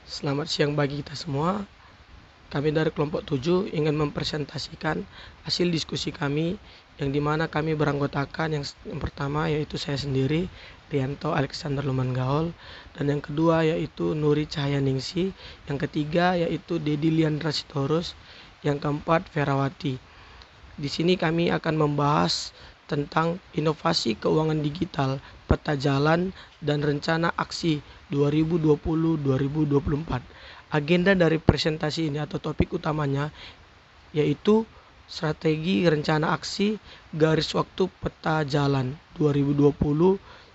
Selamat siang bagi kita semua. Kami dari kelompok 7 ingin mempresentasikan hasil diskusi kami yang dimana kami beranggotakan yang pertama yaitu saya sendiri, Rianto Alexander Lumanggaol, dan yang kedua yaitu Nuri Cahyaningsi, yang ketiga yaitu Dedi Liandra Sitorus, yang keempat Ferawati. Di sini kami akan membahas tentang inovasi keuangan digital, peta jalan, dan rencana aksi 2020-2024. Agenda dari presentasi ini atau topik utamanya yaitu strategi rencana aksi garis waktu peta jalan 2020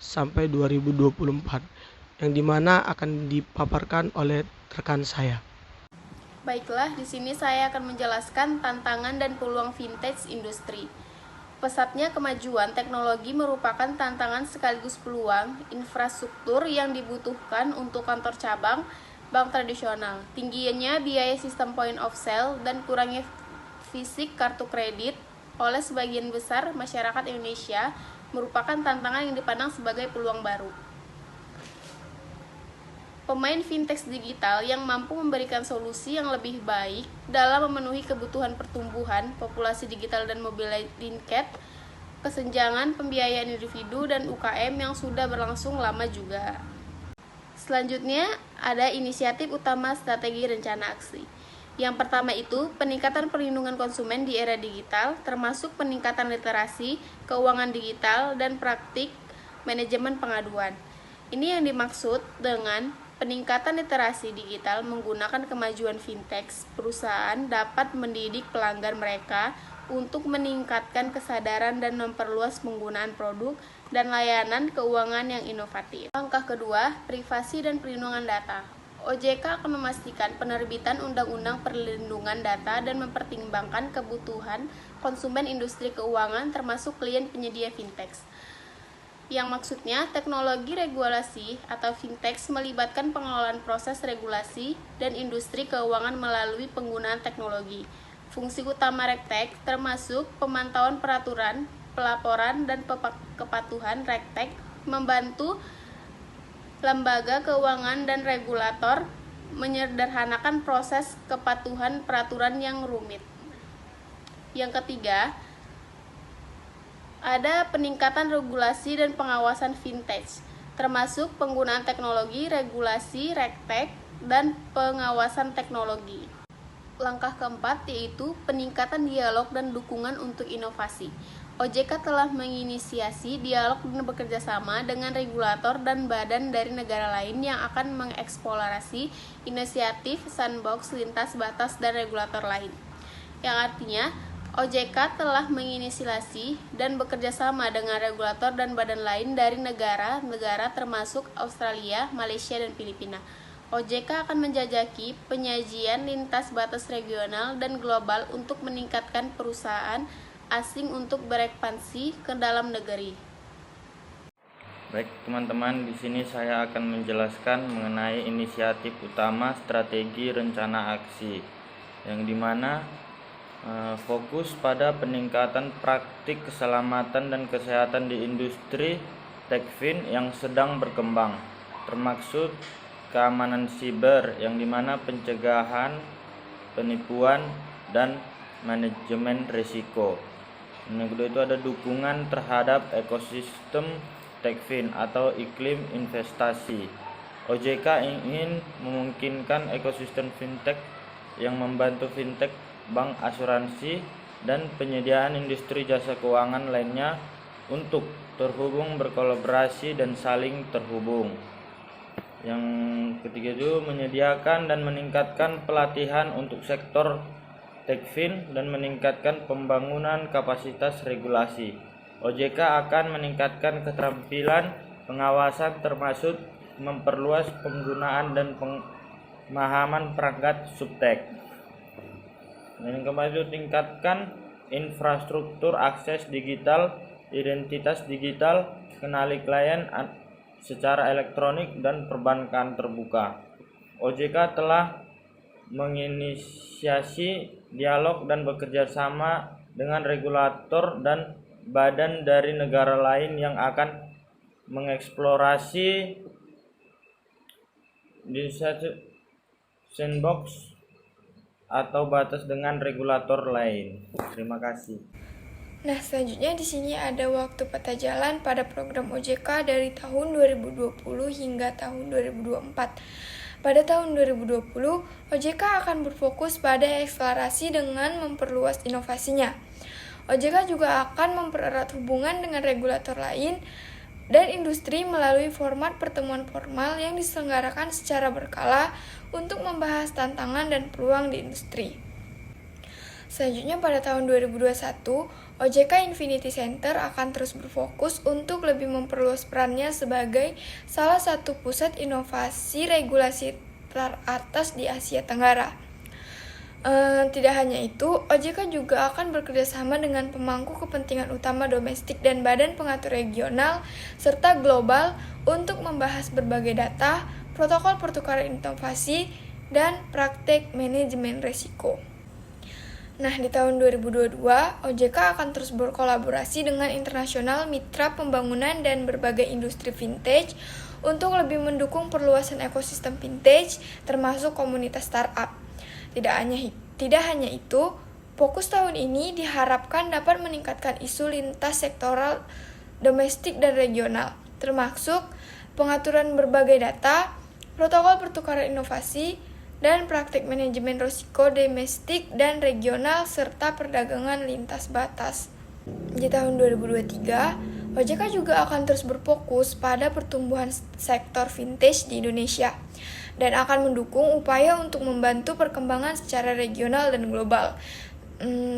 sampai 2024 yang dimana akan dipaparkan oleh rekan saya. Baiklah, di sini saya akan menjelaskan tantangan dan peluang vintage industri. Pesatnya kemajuan teknologi merupakan tantangan sekaligus peluang infrastruktur yang dibutuhkan untuk kantor cabang bank tradisional. Tingginya biaya sistem point of sale dan kurangnya fisik kartu kredit oleh sebagian besar masyarakat Indonesia merupakan tantangan yang dipandang sebagai peluang baru. Pemain fintech digital yang mampu memberikan solusi yang lebih baik dalam memenuhi kebutuhan pertumbuhan populasi digital dan mobile tingkat, kesenjangan pembiayaan individu dan UKM yang sudah berlangsung lama juga. Selanjutnya, ada inisiatif utama strategi rencana aksi. Yang pertama itu, peningkatan perlindungan konsumen di era digital, termasuk peningkatan literasi, keuangan digital, dan praktik manajemen pengaduan. Ini yang dimaksud dengan peningkatan literasi digital menggunakan kemajuan fintech, perusahaan dapat mendidik pelanggan mereka untuk meningkatkan kesadaran dan memperluas penggunaan produk dan layanan keuangan yang inovatif. Langkah kedua, privasi dan perlindungan data. OJK akan memastikan penerbitan Undang-Undang Perlindungan Data dan mempertimbangkan kebutuhan konsumen industri keuangan termasuk klien penyedia fintech. Yang maksudnya teknologi regulasi atau fintech melibatkan pengelolaan proses regulasi dan industri keuangan melalui penggunaan teknologi. Fungsi utama Regtech termasuk pemantauan peraturan, pelaporan, dan kepatuhan. Regtech membantu lembaga keuangan dan regulator menyederhanakan proses kepatuhan peraturan yang rumit. Yang ketiga, ada peningkatan regulasi dan pengawasan fintech, termasuk penggunaan teknologi, regulasi, Regtech, dan pengawasan teknologi. Langkah keempat yaitu peningkatan dialog dan dukungan untuk inovasi. OJK telah menginisiasi dialog dan bekerjasama dengan regulator dan badan dari negara lain yang akan mengeksplorasi inisiatif sandbox lintas batas dan regulator lain. Yang artinya, OJK telah menginisiasi dan bekerja sama dengan regulator dan badan lain dari negara-negara termasuk Australia, Malaysia, dan Filipina. OJK akan menjajaki penyajian lintas batas regional dan global untuk meningkatkan perusahaan asing untuk berekspansi ke dalam negeri. Baik teman-teman, di sini saya akan menjelaskan mengenai inisiatif utama strategi rencana aksi, yang dimana fokus pada peningkatan praktik keselamatan dan kesehatan di industri Techfin yang sedang berkembang, termasuk keamanan siber yang dimana pencegahan penipuan dan manajemen risiko. Yang kedua itu ada dukungan terhadap ekosistem Techfin atau iklim investasi. OJK ingin memungkinkan ekosistem fintech yang membantu fintech, bank, asuransi, dan penyediaan industri jasa keuangan lainnya untuk terhubung, berkolaborasi, dan saling terhubung. Yang ketiga itu menyediakan dan meningkatkan pelatihan untuk sektor Techfin dan meningkatkan pembangunan kapasitas regulasi. OJK akan meningkatkan keterampilan pengawasan termasuk memperluas penggunaan dan pemahaman perangkat subtek. Yang keempat itu tingkatkan infrastruktur akses digital, identitas digital, kenali klien secara elektronik, dan perbankan terbuka. OJK telah menginisiasi dialog dan bekerja sama dengan regulator dan badan dari negara lain yang akan mengeksplorasi sandbox atau batas dengan regulator lain. Terima kasih. Nah, selanjutnya di sini ada waktu peta jalan pada program OJK dari tahun 2020 hingga tahun 2024. Pada tahun 2020, OJK akan berfokus pada akselerasi dengan memperluas inovasinya. OJK juga akan mempererat hubungan dengan regulator lain dan industri melalui format pertemuan formal yang diselenggarakan secara berkala untuk membahas tantangan dan peluang di industri. Selanjutnya pada tahun 2021, OJK Infinity Center akan terus berfokus untuk lebih memperluas perannya sebagai salah satu pusat inovasi regulasi teratas di Asia Tenggara. Tidak hanya itu, OJK juga akan bekerjasama dengan pemangku kepentingan utama domestik dan badan pengatur regional serta global untuk membahas berbagai data, protokol pertukaran inovasi, dan praktek manajemen risiko. Nah, di tahun 2022, OJK akan terus berkolaborasi dengan internasional mitra pembangunan dan berbagai industri vintage untuk lebih mendukung perluasan ekosistem vintage termasuk komunitas startup. Tidak hanya itu, fokus tahun ini diharapkan dapat meningkatkan isu lintas sektoral domestik dan regional, termasuk pengaturan berbagai data, protokol pertukaran inovasi, dan praktik manajemen risiko domestik dan regional serta perdagangan lintas batas. Di tahun 2023, OJK juga akan terus berfokus pada pertumbuhan sektor vintage di Indonesia dan akan mendukung upaya untuk membantu perkembangan secara regional dan global.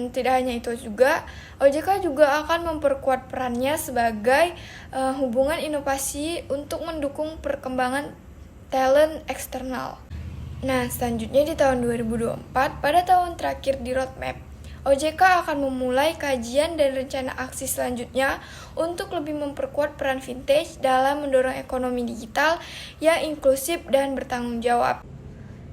Tidak hanya itu juga, OJK juga akan memperkuat perannya sebagai hubungan inovasi untuk mendukung perkembangan talent eksternal. Nah, selanjutnya di tahun 2024, pada tahun terakhir di roadmap, OJK akan memulai kajian dan rencana aksi selanjutnya untuk lebih memperkuat peran vintage dalam mendorong ekonomi digital yang inklusif dan bertanggung jawab.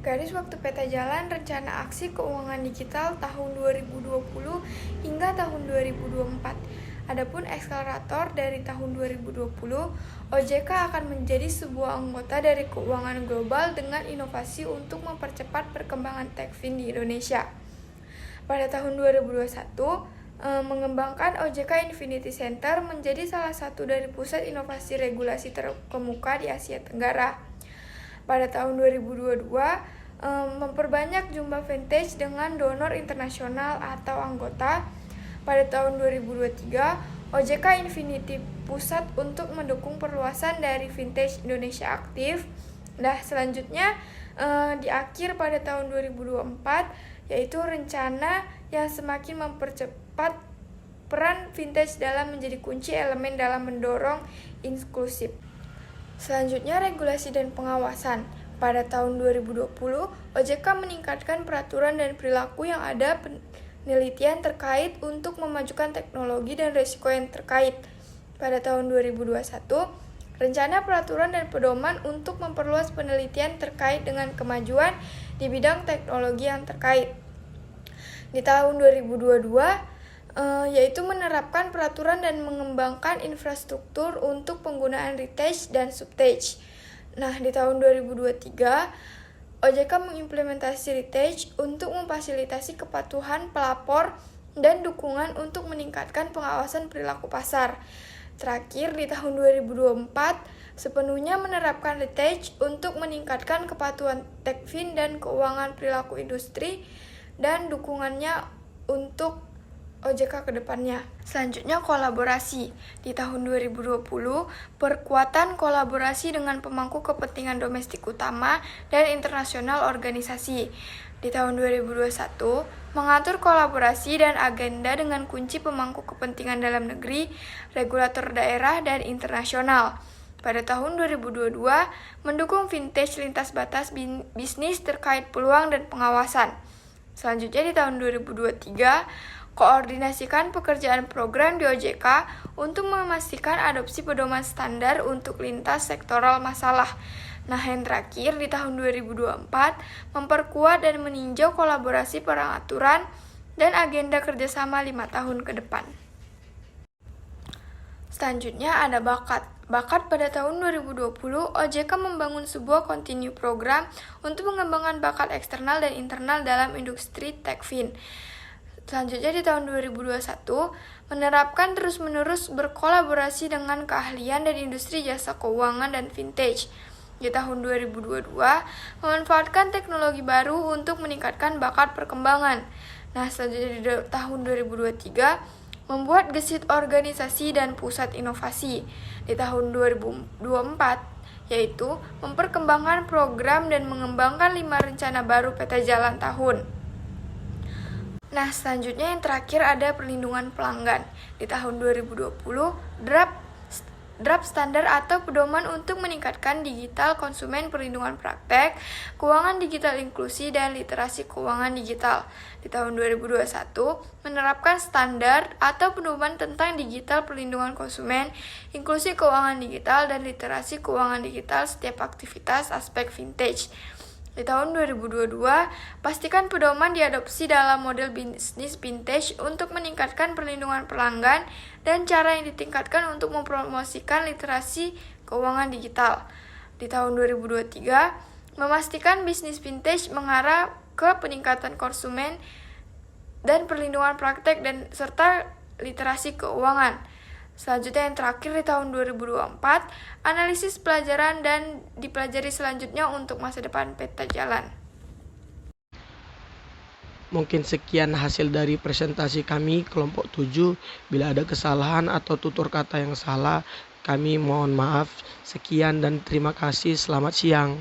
Garis waktu peta jalan rencana aksi keuangan digital tahun 2020 hingga tahun 2024. Adapun akselerator dari tahun 2020, OJK akan menjadi sebuah anggota dari keuangan global dengan inovasi untuk mempercepat perkembangan techfin di Indonesia. Pada tahun 2021, mengembangkan OJK Infinity Center menjadi salah satu dari pusat inovasi regulasi terkemuka di Asia Tenggara. Pada tahun 2022, memperbanyak jumlah vintage dengan donor internasional atau anggota. Pada tahun 2023, OJK Infinity pusat untuk mendukung perluasan dari vintage Indonesia aktif. Nah, selanjutnya di akhir pada tahun 2024, yaitu rencana yang semakin mempercepat peran vintage dalam menjadi kunci elemen dalam mendorong inklusif. Selanjutnya, regulasi dan pengawasan. Pada tahun 2020, OJK meningkatkan peraturan dan perilaku yang ada penelitian terkait untuk memajukan teknologi dan risiko yang terkait. Pada tahun 2021, rencana peraturan dan pedoman untuk memperluas penelitian terkait dengan kemajuan di bidang teknologi yang terkait. Di tahun 2022, yaitu menerapkan peraturan dan mengembangkan infrastruktur untuk penggunaan retouch dan subtouch. Nah, di tahun 2023, OJK mengimplementasi retouch untuk memfasilitasi kepatuhan pelapor dan dukungan untuk meningkatkan pengawasan perilaku pasar. Terakhir, di tahun 2024, sepenuhnya menerapkan retouch untuk meningkatkan kepatuhan techfin dan keuangan perilaku industri dan dukungannya untuk OJK ke depannya. Selanjutnya, kolaborasi. Di tahun 2020, perkuatan kolaborasi dengan pemangku kepentingan domestik utama dan internasional organisasi. Di tahun 2021, mengatur kolaborasi dan agenda dengan kunci pemangku kepentingan dalam negeri, regulator daerah, dan internasional. Pada tahun 2022, mendukung vintage lintas batas bisnis terkait peluang dan pengawasan. Selanjutnya, di tahun 2023, koordinasikan pekerjaan program di OJK untuk memastikan adopsi pedoman standar untuk lintas sektoral masalah. Nah, yang terakhir di tahun 2024, memperkuat dan meninjau kolaborasi pengaturan dan agenda kerjasama 5 tahun ke depan. Selanjutnya ada bakat. bakat pada tahun 2020, OJK membangun sebuah continue program untuk mengembangkan bakat eksternal dan internal dalam industri Techfin. Selanjutnya di tahun 2021, menerapkan terus-menerus berkolaborasi dengan keahlian dan industri jasa keuangan dan vintage. Di tahun 2022, memanfaatkan teknologi baru untuk meningkatkan bakat perkembangan. Nah, selanjutnya di tahun 2023, membuat gesit organisasi dan pusat inovasi. Di tahun 2024, yaitu memperkembangkan program dan mengembangkan 5 rencana baru peta jalan tahun. Nah, selanjutnya yang terakhir ada perlindungan pelanggan. Di tahun 2020, draft standar atau pedoman untuk meningkatkan digital konsumen, perlindungan praktek, keuangan digital inklusi, dan literasi keuangan digital. Di tahun 2021, menerapkan standar atau pedoman tentang digital perlindungan konsumen, inklusi keuangan digital, dan literasi keuangan digital setiap aktivitas aspek vintage. Di tahun 2022, pastikan pedoman diadopsi dalam model bisnis vintage untuk meningkatkan perlindungan pelanggan dan cara yang ditingkatkan untuk mempromosikan literasi keuangan digital. Di tahun 2023, memastikan bisnis vintage mengarah ke peningkatan konsumen dan perlindungan praktek dan serta literasi keuangan. Selanjutnya yang terakhir di tahun 2024, analisis pelajaran dan dipelajari selanjutnya untuk masa depan peta jalan. Mungkin sekian hasil dari presentasi kami kelompok 7. Bila ada kesalahan atau tutur kata yang salah, kami mohon maaf. Sekian dan terima kasih. Selamat siang.